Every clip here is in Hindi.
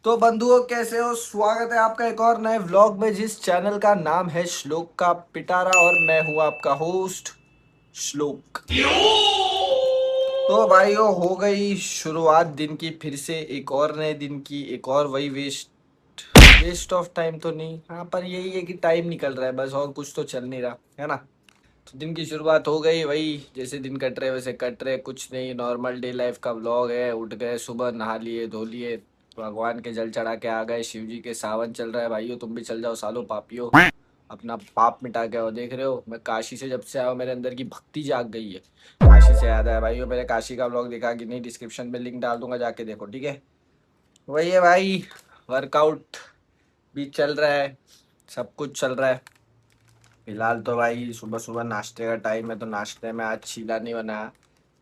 तो बंधुओं कैसे हो। स्वागत है आपका एक और नए व्लॉग में जिस चैनल का नाम है श्लोक का पिटारा और मैं हूँ आपका होस्ट श्लोक। तो भाइयों हो गई शुरुआत दिन की, फिर से एक और नए दिन की, एक और वही वेस्ट ऑफ टाइम तो नहीं, हाँ पर यही है कि टाइम निकल रहा है बस, और कुछ तो चल नहीं रहा है ना। तो दिन की शुरुआत हो गई, वही जैसे दिन कट रहे वैसे कट रहे, कुछ नहीं, नॉर्मल डे लाइफ का व्लॉग है। उठ गए सुबह, नहा लिए धो लिए, भगवान के जल चढ़ा के आ गए। शिव जी के सावन चल रहा है भाइयों, तुम भी चल जाओ सालों पापियों, अपना पाप मिटा के आओ। देख रहे हो मैं काशी से जब से आया हूँ मेरे अंदर की भक्ति जाग गई है। काशी से याद है भाइयों, मैंने काशी का व्लॉग देखा कि नहीं, डिस्क्रिप्शन में लिंक डाल दूंगा, जाके देखो ठीक है। वही है भाई, वर्कआउट भी चल रहा है, सब कुछ चल रहा है। फिलहाल तो भाई सुबह सुबह नाश्ते का टाइम है, तो नाश्ते में आज चीला नहीं बना,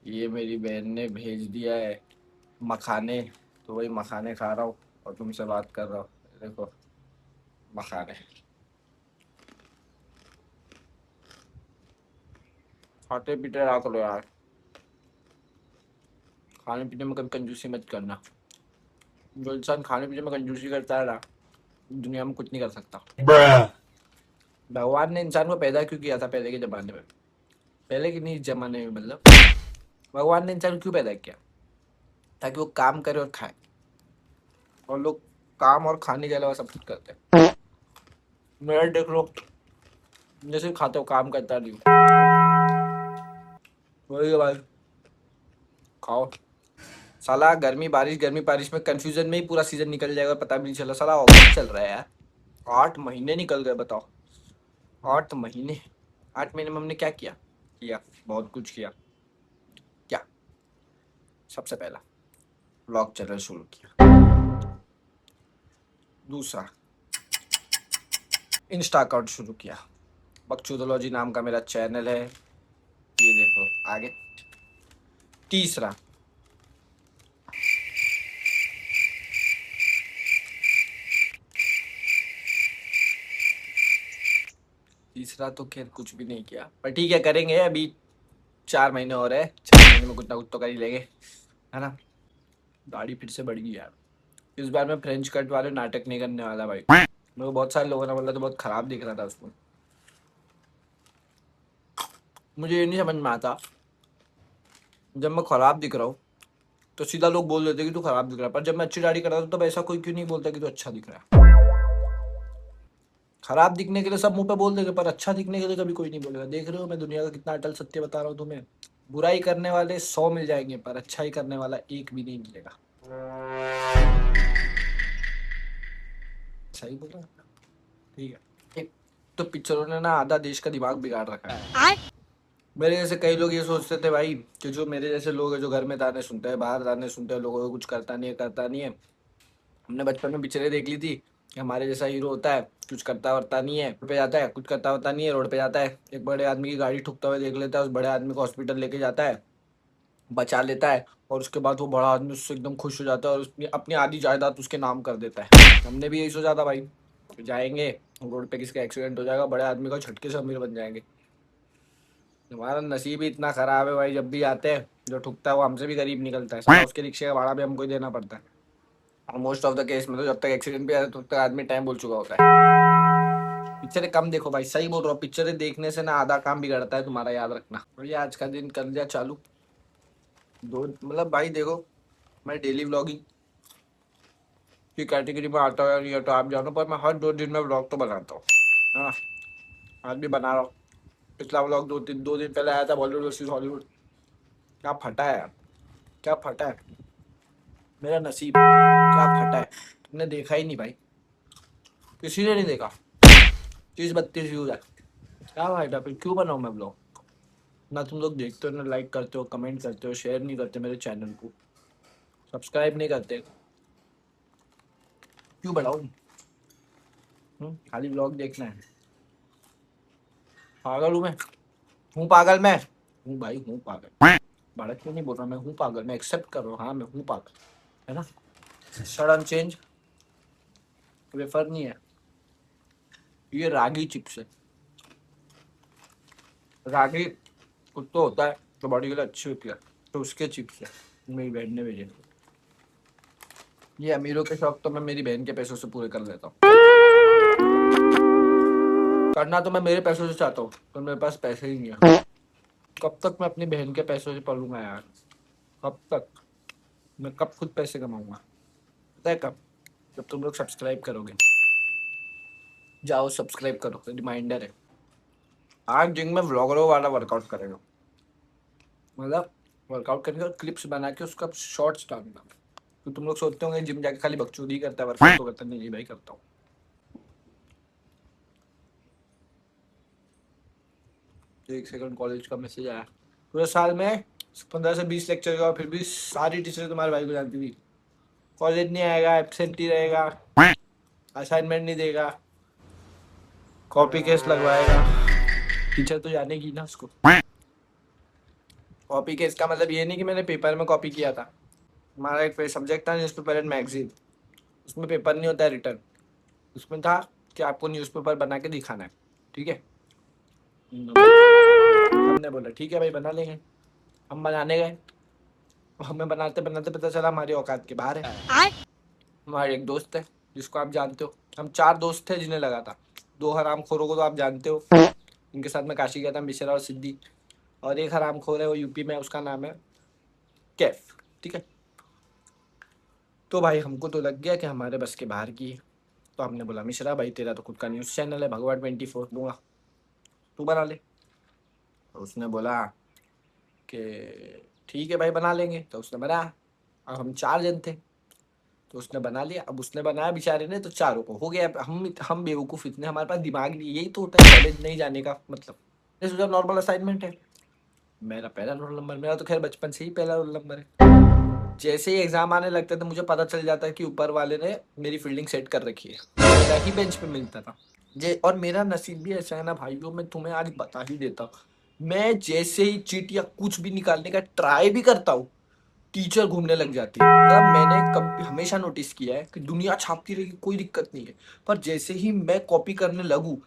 ये मेरी बहन ने भेज दिया है मखाने, तो वही मखाने खा रहा हूँ और तुमसे बात कर रहा हूँ। देखो मखाने खाते पीते रहा करो यार, खाने पीने में कभी कंजूसी मत करना। जो इंसान खाने पीने में कंजूसी करता है ना, दुनिया में कुछ नहीं कर सकता। Bruh. भगवान ने इंसान को पैदा क्यों किया था पहले के जमाने में, पहले के नहीं जमाने में मतलब, भगवान ने इंसान को क्यों पैदा किया, ताकि वो काम करे और खाए। और लोग काम और खाने के अलावा सब कुछ करते हैं। मेरा देख लो, जैसे खाते हो काम करता नहीं हूँ, वही है भाई, खाओ। साला गर्मी बारिश में कंफ्यूजन में ही पूरा सीजन निकल जाएगा, पता भी नहीं चला। साला अगस्त चल रहा है यार, 8 महीने निकल गए बताओ। 8 महीने, 8 महीने में हमने क्या किया, बहुत कुछ किया। क्या, सबसे पहला व्लॉग चैनल शुरू किया, दूसरा इंस्टा अकाउंट शुरू किया, बकचोदोलॉजी नाम का मेरा चैनल है, ये देखो आगे। तीसरा तीसरा तो खैर कुछ भी नहीं किया, पर ठीक है करेंगे, अभी 4 महीने और है, 4 महीने में कुछ ना कुछ तो कर ही लेंगे, है ना। दाढ़ी फिर से बढ़ गई यार। इस बार मैं फ्रेंच कट वाले नाटक नहीं करने वाला भाई, मेरे को बहुत सारे लोगों ने बोला तो बहुत खराब दिख रहा था उसमें। मुझे ये नहीं समझ में आता, जब मैं खराब दिख रहा हूँ तो सीधा लोग बोल देते कि तू खराब दिख रहा है, पर जब मैं अच्छी दाढ़ी कर रहा हूँ तब ऐसा कोई क्यों नहीं बोलता कि तू अच्छा दिख रहा है। खराब दिखने के लिए सब मुंह पे बोल देंगे, पर अच्छा दिखने के लिए कभी कोई नहीं बोलेगा। देख रहे हो मैं दुनिया का कितना अटल सत्य बता रहा हूँ तुम्हें। बुराई करने वाले 100 मिल जाएंगे, पर अच्छाई करने वाला एक भी नहीं मिलेगा। सही बोल रहा है, ठीक है। एक तो पिक्चरों ने ना आधा देश का दिमाग बिगाड़ रखा है। मेरे जैसे कई लोग ये सोचते थे भाई कि जो मेरे जैसे लोग हैं जो घर में ताने सुनते हैं, बाहर ताने सुनते हैं, लोगों को कुछ करता नहीं है, करता नहीं है। हमने बचपन में पिक्चरें देख ली थी कि हमारे जैसा हीरो होता है, कुछ करता वर्ता नहीं है, रोड पे जाता है, कुछ करता वर्ता नहीं है, रोड पे जाता है, एक बड़े आदमी की गाड़ी ठुकता हुआ देख लेता है, उस बड़े आदमी को हॉस्पिटल लेके जाता है, बचा लेता है, और उसके बाद वो बड़ा आदमी उससे एकदम खुश हो जाता है और उसने अपनी आधी जायदाद उसके नाम कर देता है। हमने भी यही सोचा था भाई, जाएंगे रोड पे किसका एक्सीडेंट हो जाएगा, बड़े आदमी का झटके से अमीर बन जाएंगे। हमारा नसीब ही इतना खराब है भाई, जब भी आते हैं जो ठुकता है वो हमसे भी गरीब निकलता है, साला उसके रिक्शे का भाड़ा भी हमको ही देना पड़ता है। और मोस्ट ऑफ द केस में तो जब तक एक्सीडेंट भी आता है तब तक आदमी टाइम बोल चुका होता है। पिक्चरें कम देखो भाई, सही बोल रहा हूँ, पिक्चरें देखने से ना आधा काम बिगड़ता है तुम्हारा, याद रखना। और ये आज का दिन कर दिया चालू, दो मतलब भाई देखो, मैं डेली व्लॉगिंग की कैटेगरी में आता है या तो आप जानो, पर मैं हर 2 दिन में व्लॉग तो बनाता हूँ, हाँ। आज भी बना रहा हूँ। पिछला व्लॉग 2 दिन पहले आया था, बॉलीवुड वर्सेस हॉलीवुड। क्या फटा है यार, क्या फटा है मेरा नसीब, क्या फटा है। तुमने देखा ही नहीं भाई, किसी ने नहीं देखा। 30-32 व्यूज है, क्या फायदा फिर, क्यों बनाऊँ मैं ब्लॉग। ना तुम लोग देखते हो, ना लाइक करते हो, कमेंट करते हो, शेयर नहीं करते मेरे चैनल को, सब्सक्राइब नहीं करते, क्यों बढ़ाऊँ। खाली ब्लॉग देखना है। पागल हूँ मैं, हूँ पागल मैं, हूँ भाई, हूँ पागल। भारत क्यों नहीं बोल रहा, मैं हूँ पागल, मैं एक्सेप्ट कर रहा हूँ, हाँ मैं हूँ पागल, है ना। सडन चेंज वेफर नहीं है, ये रागी चिप्स है। रागी कुछ तो होता है तो बॉडी के लिए अच्छी होती है, तो उसके चिप्स है, मेरी बहन ने भेजे। ये अमीरों के शौक तो मैं मेरी बहन के पैसों से पूरे कर लेता हूँ। करना तो मैं मेरे पैसों से चाहता हूँ, पर मेरे पास पैसे ही नहीं है। कब तक मैं अपनी बहन के पैसों से पलूंगा यार? कब तक? मैं कब खुद पैसे कमाऊंगा? पता है कब? जब तुम लोग सब्सक्राइब करोगे। जाओ सब्सक्राइब करो, रिमाइंडर है। आज जिम में व्लॉगरों वाला वर्कआउट करेगा, मतलब वर्कआउट करके और क्लिप्स बना के उसका शॉर्ट्स डालना। तो तुम लोग सोचते होंगे जिम जाके खाली बकचोदी करता है, वर्कआउट तो करता नहीं भाई, करता हूँ। एक सेकंड, कॉलेज का मैसेज आया। पूरे साल में 15 से 20 लेक्चर का, फिर भी सारी टीचर तुम्हारे भाई को जानती थी। कॉलेज नहीं आएगा, एब्सेंट ही रहेगा, असाइनमेंट नहीं देगा, कॉपी केस लगवाएगा। टीचर तो जानेगी ना उसको। कॉपी केस का मतलब ये नहीं कि मैंने पेपर में कॉपी किया था। हमारा एक सब्जेक्ट था न्यूज़पेपर एंड मैगजीन, उसमें पेपर नहीं होता है रिटर्न। उसमें था कि आपको न्यूज़पेपर बना के दिखाना है, ठीक है। हमने बोला ठीक है भाई बना लेंगे। हम बनाने गए, हमें बनाते बनाते पता चला हमारी औकात के बाहर है। हमारे एक दोस्त है जिसको आप जानते हो, हम 4 दोस्त थे जिन्हें लगा था। 2 हरामखोरों को तो आप जानते हो, इनके साथ मैं काशी गया था, मिश्रा और सिद्धि। और एक हरामखोर है, वो यूपी में, उसका नाम है कैफ, ठीक है। तो भाई हमको तो लग गया कि हमारे बस के बाहर की है। तो हमने बोला मिश्रा भाई तेरा तो खुद का न्यूज़ चैनल है, भगवान 24 दूंगा, तू बना ले। तो उसने बोला कि ठीक है भाई बना लेंगे। तो उसने बनाया। अब हम 4 जन थे, तो उसने बना लिया। अब उसने बनाया बेचारे ने, तो चारों को हो गया। हम बेवकूफ़ इतने, हमारे पास दिमाग नहीं, यही तो होता है कॉलेज नहीं जाने का मतलब। ये सोचा नॉर्मल असाइनमेंट है। मेरा पहला रोल नंबर, मेरा तो खैर बचपन से ही पहला रोल नंबर है। जैसे ही एग्जाम आने लगते थे मुझे पता चल जाता है कि ऊपर वाले ने मेरी फील्डिंग सेट कर रखी है, मेरा ही बेंच पे मिलता था। जे और मेरा नसीब भी ऐसा है ना भाइयों, मैं तुम्हें आज बता ही देता हूँ। मैं जैसे ही चीट या कुछ भी निकालने का ट्राई भी करता हूँ, टीचर घूमने लग जाती है। मतलब मैंने कभी हमेशा नोटिस किया है कि दुनिया छापती रहेगी, कोई दिक्कत नहीं है, पर जैसे ही मैं कॉपी करने लगूँ,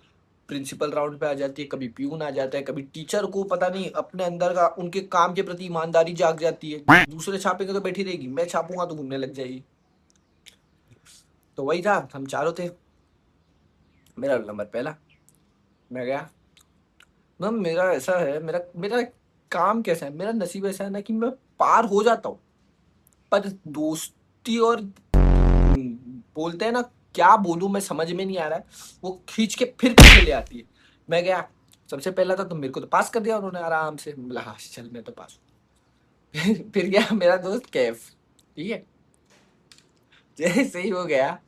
प्रिंसिपल राउंड पे आ जाती है, कभी प्यून आ जाता है, कभी टीचर को पता नहीं अपने अंदर का उनके काम के प्रति ईमानदारी जाग जाती है। दूसरे छापेंगे तो बैठी रहेगी, मैं छापूंगा तो घूमने लग जाएगी। तो वही था, हम चारों थे। मेरा रोल नंबर पहला, मैं गया। मैम मेरा ऐसा है, मेरा मेरा काम कैसा है, मेरा नसीब ऐसा है ना कि मैं पार हो जाता हूँ, पर दोस्ती और बोलते हैं ना, क्या बोलूं मैं समझ में नहीं आ रहा है, वो खींच के फिर पीछे ले आती है। मैं गया, सबसे पहला था तो मेरे को तो पास कर दिया उन्होंने आराम से, बोला हाँ चल मैं तो पास हूँ। फिर गया मेरा दोस्त कैफ, ठीक है। जैसे ही हो गया,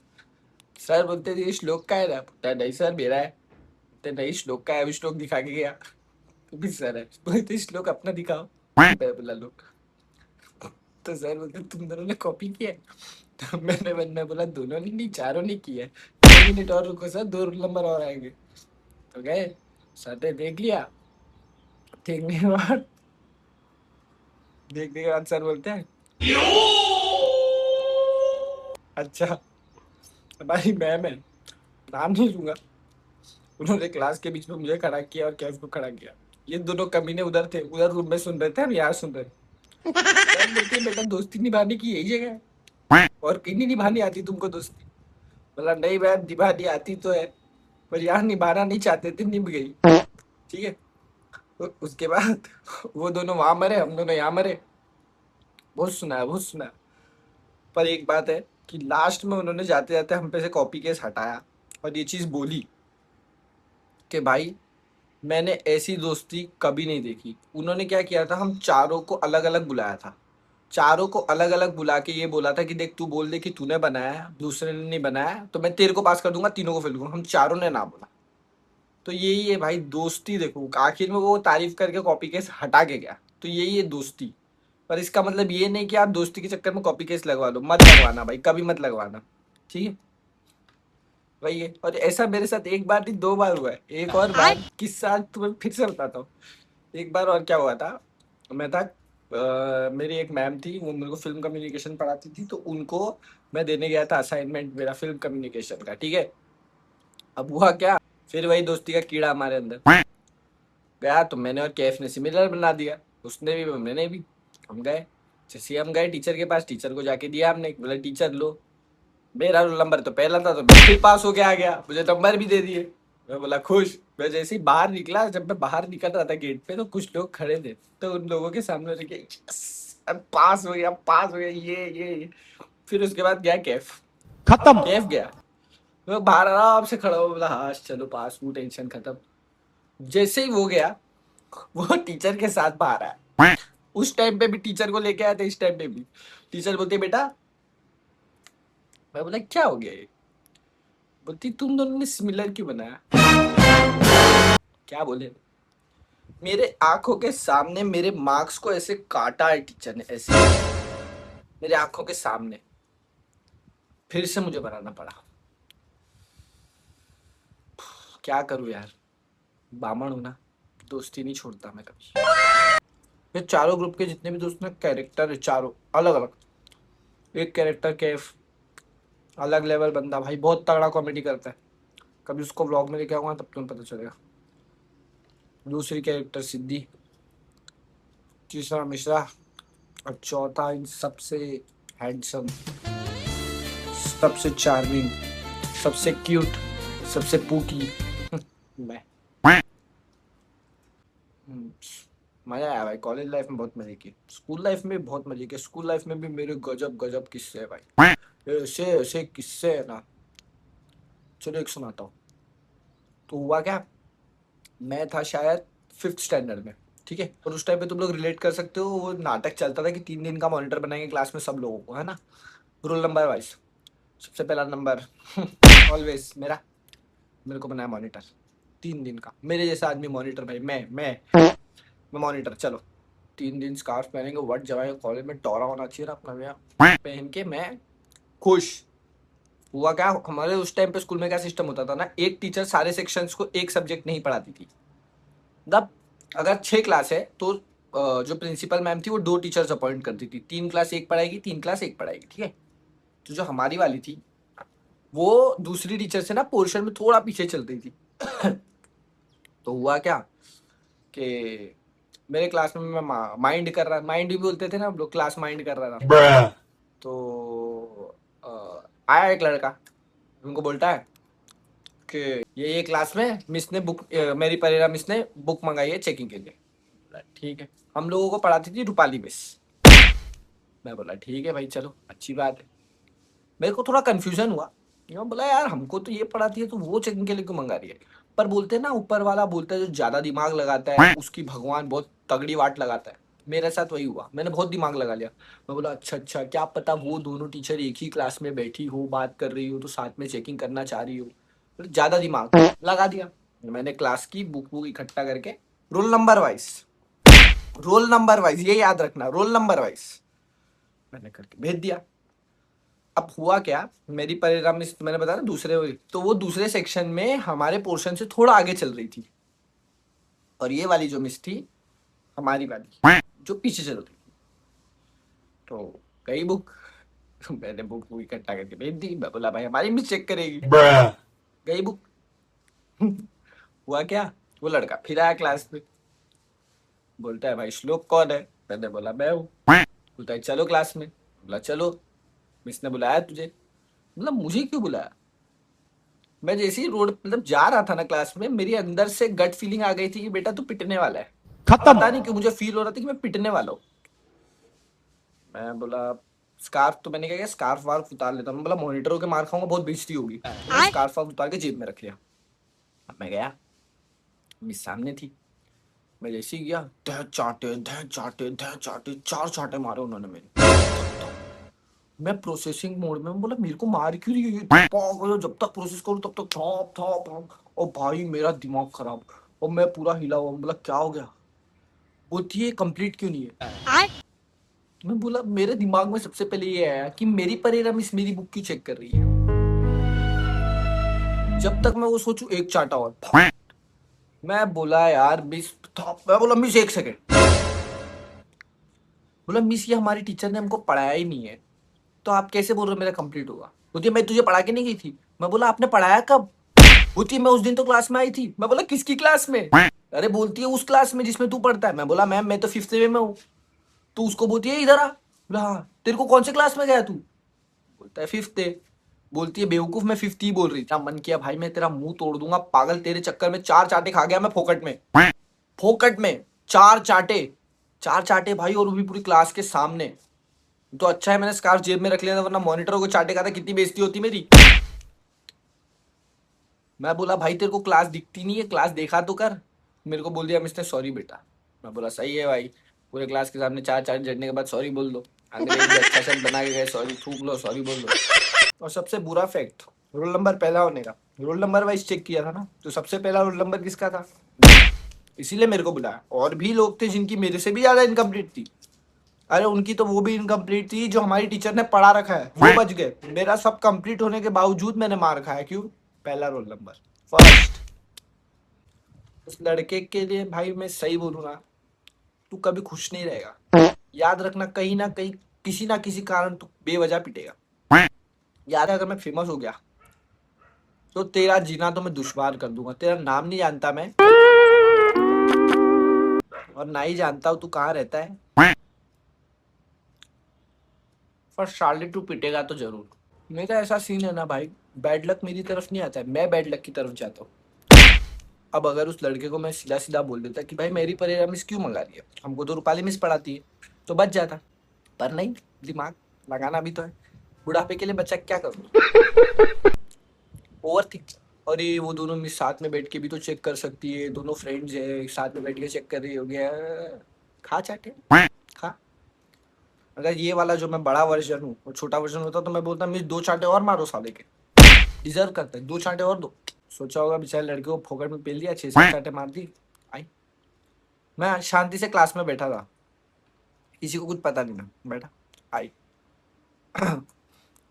सर बोलते थे ये श्लोक का है ना, बोलता नहीं सर मेरा है। बोलते नहीं श्लोक का है, अभी श्लोक दिखा के गया। तो भी सर है, बोलते श्लोक अपना दिखाओ। मैं बोला लो। तो सर बोलते तुम दोनों ने कॉपी किया है? तो मैंने बोला दोनों ने नहीं, चारों ने किया है। 2 मिनट और रुको सर, 2 रोल नंबर और आएंगे। तो गए, सर ने देख लिया। देखने के बाद देखने के बाद सर बोलते हैं अच्छा हमारी मैम है, नाम नहीं लूंगा, उन्होंने क्लास के बीच में मुझे खड़ा किया और कैफ को खड़ा किया। ये दोनों कमीने उधर थे, उधर रूम में सुन रहे थे, हम यहाँ सुन रहे थे। सर बोलते हैं, बेटा दोस्ती निभाने की यही जगह है, और कहीं नहीं निभानी आती तुमको दोस्ती? बोला नहीं मैम निभानी आती तो है, पर यहाँ निभाना नहीं चाहते थे, निभ गई, ठीक है। तो उसके बाद वो दोनों वहां मरे, हम दोनों यहाँ मरे। बहुत सुना है, बहुत सुना है। पर एक बात है कि लास्ट में उन्होंने जाते जाते हम पे से कॉपी केस हटाया और ये चीज बोली कि भाई मैंने ऐसी दोस्ती कभी नहीं देखी। उन्होंने क्या किया था, हम चारों को अलग अलग बुलाया था। चारों को अलग अलग बुला के ये बोला था कि देख तू बोल दे कि तूने बनाया है, दूसरे ने नहीं बनाया, तो मैं तेरे को पास कर दूंगा, तीनों को फेल दूंगा। हम चारों ने ना बोला। तो यही है भाई दोस्ती। देखो आखिर में वो तारीफ करके कॉपी केस हटा के गया, तो यही है दोस्ती। पर इसका मतलब ये नहीं कि आप दोस्ती के चक्कर में कॉपी केस लगवा लो, मत लगवाना भाई, कभी मत लगवाना, ठीक है। वही है। और ऐसा मेरे साथ एक बार नहीं 2 बार हुआ है। एक और बार किस्सा तुम्हें फिर से बताता हूँ। एक बार और क्या हुआ था, मैं था मेरी एक मैम थी, वो मेरे को फिल्म कम्युनिकेशन पढ़ाती थी, तो उनको मैं देने गया था असाइनमेंट मेरा फिल्म कम्युनिकेशन का, ठीक है। अब हुआ क्या, फिर वही दोस्ती का कीड़ा हमारे अंदर गया, तो मैंने और कैफ ने सिमिलर बना दिया, उसने भी मैंने भी। हम गए, जैसे हम गए टीचर के पास, टीचर को जाके दिया हमने, बोला टीचर लो। मेरा रोल नंबर तो पहला था, तो मैं फिर पास होके आ गया, मुझे नंबर भी दे दिए। मैं बोला खुश। मैं जैसे ही बाहर निकला, जब मैं बाहर निकल रहा था गेट पे, तो कुछ लोग खड़े थे, तो उन लोगों के सामने रखे "यस, अब पास हो गया, पास हो गया, ये।" फिर उसके बाद गया कैफ, खत्म। कैफ गया। मैं बाहर आराम से खड़ा हुआ, बोला हाँ चलो पास हूँ, टेंशन खत्म। जैसे ही वो गया, वो टीचर के साथ बाहर आया। उस टाइम पे भी टीचर को लेके आया था, इस टाइम पे भी टीचर बोलती बेटा। मैं बोला क्या हो गया ये? बोलती तुम दोनों ने सिमिलर क्यों बनाया? क्या बोले? मेरे आंखों के सामने मेरे मार्क्स को ऐसे काटा है टीचर ने, ऐसे मेरे आंखों के सामने। फिर से मुझे बनाना पड़ा। क्या करूं यार, बामण हूं ना, दोस्ती नहीं छोड़ता मैं कभी। ये चारों ग्रुप के जितने भी दोस्त ना, कैरेक्टर है चारों अलग अलग। एक कैरेक्टर कैफ, अलग लेवल बंदा भाई, बहुत तगड़ा कॉमेडी करता है। कभी उसको व्लॉग में लेके आऊंगा तब तुम्हें पता चलेगा। दूसरी कैरेक्टर सिद्धि, तीसरा मिश्रा, और चौथा इन सबसे हैंडसम, सबसे चार्मिंग, सबसे क्यूट, सबसे पूकी मैं। हम्म, मजा आया भाई, कॉलेज लाइफ में बहुत मजे किए, स्कूल लाइफ में भी बहुत मजे किए। स्कूल लाइफ में भी मेरे गजब गजब किस्से है भाई, ऐसे ऐसे किस्से है ना। चलो एक सुनाता हूँ। तो हुआ क्या, मैं था शायद फिफ्थ स्टैंडर्ड में, ठीक है। और उस टाइम पे तुम लोग रिलेट कर सकते हो, वो नाटक चलता था कि 3 दिन का मॉनिटर बनाएंगे क्लास में सब लोगों को, है ना, रोल नंबर वाइज। सबसे पहला नंबर ऑलवेज मेरा, मेरे को बनाया मॉनिटर 3 दिन का। मेरे जैसा आदमी मॉनिटर भाई, मैं मॉनिटर। चलो 3 दिन स्कार्फ पहनेंगे, वट जमाएंगे, कॉलेज में टॉरा होना चाहिए ना अपना भैया, पहन के मैं खुश। हुआ क्या, हमारे उस टाइम पे स्कूल में क्या सिस्टम होता था ना, एक टीचर सारे सेक्शंस को एक सब्जेक्ट नहीं पढ़ाती थी। मतलब अगर 6 क्लास है तो जो प्रिंसिपल मैम थी वो 2 टीचर्स अपॉइंट करती थी, 3 क्लास एक पढ़ाएगी, 3 क्लास एक पढ़ाएगी, ठीक है। तो जो हमारी वाली थी, वो दूसरी टीचर से ना पोर्शन में थोड़ा पीछे चल रही थी। तो हुआ क्या कि मेरे क्लास में मैं माइंड कर रहा, माइंड भी बोलते थे ना हम लोग, क्लास माइंड कर रहा था। तो आया एक लड़का, उनको बोलता है कि ये क्लास में मिस ने बुक, मेरी परेरा मिस ने बुक मंगाई है चेकिंग के लिए। बोला, ठीक है। हम लोगों को पढ़ाती थी रूपाली मिस। मैं बोला ठीक है भाई, चलो अच्छी बात है। मेरे को थोड़ा कंफ्यूजन हुआ, मैं बोला यार हमको तो ये पढ़ाती है, तो वो चेकिंग के लिए क्यों मंगा रही है? पर बोलते हैं ना, ऊपर वाला बोलता है जो ज्यादा दिमाग लगाता है उसकी भगवान बहुत तगड़ी वाट लगाता है। मेरे साथ वही हुआ, मैंने बहुत दिमाग लगा लिया। मैं बोला अच्छा अच्छा, क्या पता वो दोनों टीचर एक ही क्लास में बैठी हो, बात कर रही हो, तो साथ में चेकिंग करना चाह रही हो। तो ज्यादा दिमाग लगा दिया। मैंने क्लास की बुक बुक इकट्ठा करके, roll number wise, roll number wise, ये याद रखना, रोल नंबर वाइज मैंने करके भेज दिया। अब हुआ क्या, मेरी परिणाम मिस मैंने बताया ना दूसरे, तो वो दूसरे सेक्शन में हमारे पोर्शन से थोड़ा आगे चल रही थी। और ये वाली जो मिस थी, हमारी वाली जो पीछे चल रही थी। तो गई बुक, मैंने बुक बुक इकट्ठा करके भेज दी। मैं बोला भाई हमारी मिस चेक करेगी। गई बुक। हुआ क्या, वो लड़का फिर आया क्लास में, बोलता है भाई श्लोक कौन है? मैंने बोला मैं हूँ। बोलता है चलो क्लास में। बोला चलो, मिस ने बुलाया तुझे। मतलब मुझे क्यों बुलाया? मैं जैसे ही रोड मतलब जा रहा था ना क्लास में, मेरी अंदर से गट फीलिंग आ गई थी कि बेटा तू पिटने वाला है। खत्म। पता नहीं क्यों मुझे फील हो रहा था कि मैं पिटने वाला हूँ। मैं बोला स्कार्फ, तो मैंने क्या किया, स्कार्फ वार्फ उतार लेता हूँ। मैं बोला मॉनिटरों के मार खाऊंगा, बहुत बेइज्जती होगी, तो मैंने स्कार्फ वार्फ उतार के जेब में रख लिया। अब मैं गया, मिस सामने थी। मैं जैसे ही गया, दह चाटे दह चाटे दह चाटे, 4 चाटे मारे उन्होंने मेरे। मैं प्रोसेसिंग मोड में, बोला मेरे को मार क्यों रही है ये? जब तक प्रोसेस करूं तब तक थॉप थॉप थॉप। और भाई मेरा दिमाग खराब, और मैं पूरा हिला हुआ। बोला क्या हो गया? बोलती है कंप्लीट क्यों नहीं है? मैं बोला मेरे दिमाग में सबसे पहले ये आया कि मेरी परेरा मिस मेरी बुक क्यों चेक कर रही है। जब तक मैं वो सोचूं, एक चाटा और मैं बोला यार मिस, मैं बोला मिस 1 सेकेंड। बोला मिस ये हमारी टीचर ने हमको पढ़ाया ही नहीं है, तो आप कैसे बोल रहे हो मेरा कंप्लीट होगा? बोलती है मैं तुझे पढ़ा के नहीं गई थी। मैं बोला आपने पढ़ाया कब? बोलती है मैं उस दिन तो क्लास में आई थी। मैं बोला किसकी क्लास में? अरे बोलती है उस क्लास में जिसमें तू पढ़ता है। मैं बोला मैम मैं तो 5th में हूँ। तो उसको बोलती है इधर आ। बोला हाँ, तेरे को कौन से क्लास में गया तू? बोलता है 5th। बोलती है बेवकूफ, मैं 50 बोल रही थी। मन किया भाई मैं तेरा मुंह तोड़ दूंगा पागल, तेरे चक्कर में 4 चाटे खा गया मैं फोकट में। फोकट में 4 चाटे, 4 चाटे भाई, और वो भी पूरी क्लास के सामने। तो अच्छा है मैंने स्कार्फ जेब में रख लिया था, वरना मॉनिटर को चाटे खाता कितनी बेइज्जती होती मेरी। मैं बोला भाई तेरे को क्लास दिखती नहीं है, क्लास देखा तो कर। मेरे को बोल दिया मिस्टर सॉरी बेटा। मैं बोला सही है भाई, पूरे क्लास के सामने 4 चाटे जड़ने के बाद सॉरी बोल दो। अंग्रेज भी अच्छा शब्द बना के गए, सॉरी थूक लो, सॉरी बोल दो। और सबसे बुरा फैक्ट, रोल नंबर पहला होने का। रोल नंबर वाइज चेक किया था ना, तो सबसे पहला रोल नंबर किसका था, इसीलिए मेरे को बुलाया। और भी लोग थे जिनकी मेरे से भी ज्यादा इनकम्प्लीट थी। अरे उनकी तो वो भी इनकम्प्लीट थी जो हमारी टीचर ने पढ़ा रखा है, वो बच गए। मेरा सब कंप्लीट होने के बावजूद मैंने मार खाया, क्यों, पहला रोल नंबर फर्स्ट। उस लड़के के लिए भाई मैं सही बोलूँ ना, तू कभी खुश नहीं रहेगा। याद रखना, कहीं ना किसी कारण तू बेवजह पिटेगा। याद है, अगर मैं फेमस हो गया तो तेरा जीना तो मैं दुश्वार कर दूंगा। तेरा नाम नहीं जानता मैं, और ना ही जानता हूँ तू कहाँ रहता है, पर शार्ली तू पिटेगा तो जरूर। मेरा ऐसा सीन है ना भाई, बैड लक मेरी तरफ नहीं आता है, मैं बैड लक की तरफ जाता हूँ। अब अगर उस लड़के को मैं सीधा सीधा बोल देता कि भाई मेरी परेरा मिस क्यों मंगा रही है, हमको तो रूपाली मिस पढ़ाती है, तो बच जाता। पर नहीं, दिमाग लगाना भी तो है। बुढ़ापे के लिए बच्चा क्या करूँ, ओवर थिंक। और ये वो दोनों मिस साथ में बैठ के भी तो चेक कर सकती है, दोनों फ्रेंड्स है, साथ में बैठ के चेक कर रही होगी। खा चाटे खा। अगर ये वाला जो मैं बड़ा वर्जन हूँ और छोटा वर्जन होता तो मैं बोलता मिस 2 चाटे और मारो साले के, डिजर्व करता है, 2 चाटे और दो। सोचा होगा बेचारे लड़के को फोकट में पेल दिया, 6-7 चाटे मार दी। आई, मैं शांति से क्लास में बैठा था, किसी को कुछ पता नहीं था, बैठा। आई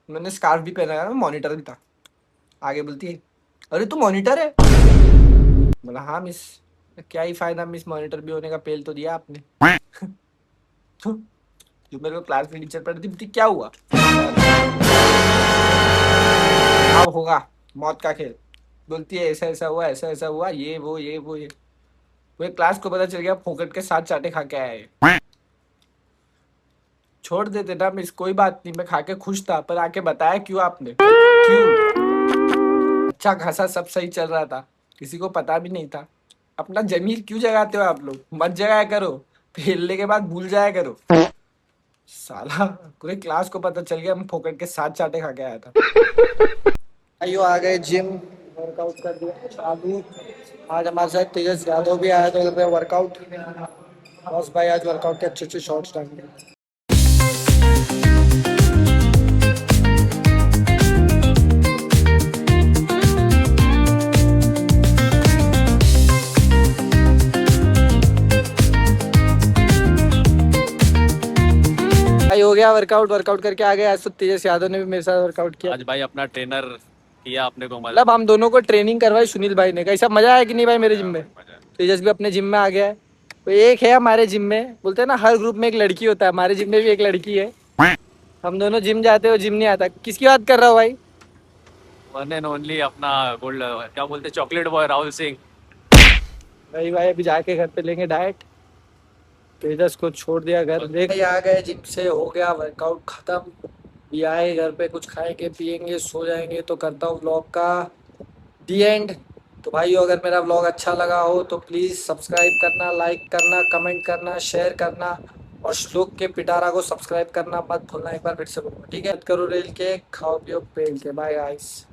मैंने स्कार्फ भी पहना था, मॉनिटर भी था। आगे बोलती है अरे तू मॉनिटर है। बोला हाँ मिस। क्या ही फायदा मिस, मॉनिटर भी होने का, पेल तो दिया आपने। तो जो मेरे को क्लास में टीचर पढ़ती थी, क्या हुआ, अब होगा मौत का खेल। बोलती है ऐसा ऐसा हुआ, ऐसा ऐसा हुआ, ये वो ये वो ये। पूरे क्लास को पता चल गया फोकट के 7 चाटे खा के आया है। छोड़ देते ना मिस, कोई बात नहीं, मैं खा के खुश था, पर आके बताया क्यों आपने, क्यों। अच्छा खासा सब सही चल रहा था, किसी को पता भी नहीं था। अपना जमीर क्यों जगाते हो आप लोग, मत जगाया करो, फेलने के बाद भूल जाया करो। साला पूरे क्लास को पता चल गया मैं फोकट के 7 चाटे खा के आया था। आइयो आ गए जिम, वर्कआउट कर दिया चालू। आज हमारे साथ तेजस यादव भी आया तो वर्कआउट। बस भाई आज वर्कआउट के अच्छे अच्छे शॉट्स डालेंगे। भाई हो गया वर्कआउट, वर्कआउट करके आ गए। आज तो तेजस यादव ने भी मेरे साथ वर्कआउट किया। आज भाई अपना ट्रेनर किया अपने को, मतलब हम दोनों को ट्रेनिंग करवाई सुनील भाई ने। कैसा मजा आया कि नहीं भाई मेरे जिम में। तेजस भी अपने जिम में आ गया है। तो एक है हमारे जिम में, बोलते हैं ना हर ग्रुप में एक लड़की होता है, हमारे जिम में भी एक लड़की है। हम दोनों जिम जाते हो, जिम नहीं आता। किसकी बात कर रहा हो भाई। वन एंड ओनली अपना गोल्ड, क्या बोलते, चॉकलेट बॉय राहुल सिंह। भाई भाई अभी जाके घर पे लेंगे डाइट। तेजस को छोड़ दिया घर। देख आ गए जिम से, हो गया वर्कआउट खत्म। भी आए घर पे, कुछ खाएंगे पिएंगे सो जाएंगे। तो करता हूँ व्लॉग का दी एंड। तो भाइयों अगर मेरा व्लॉग अच्छा लगा हो तो प्लीज़ सब्सक्राइब करना, लाइक करना, कमेंट करना, शेयर करना, और श्लोक के पिटारा को सब्सक्राइब करना मत भूलना। एक बार फिर से बोलूँगा, ठीक है। मत करो रेल के, खाओ पियो पेल के। Bye guys.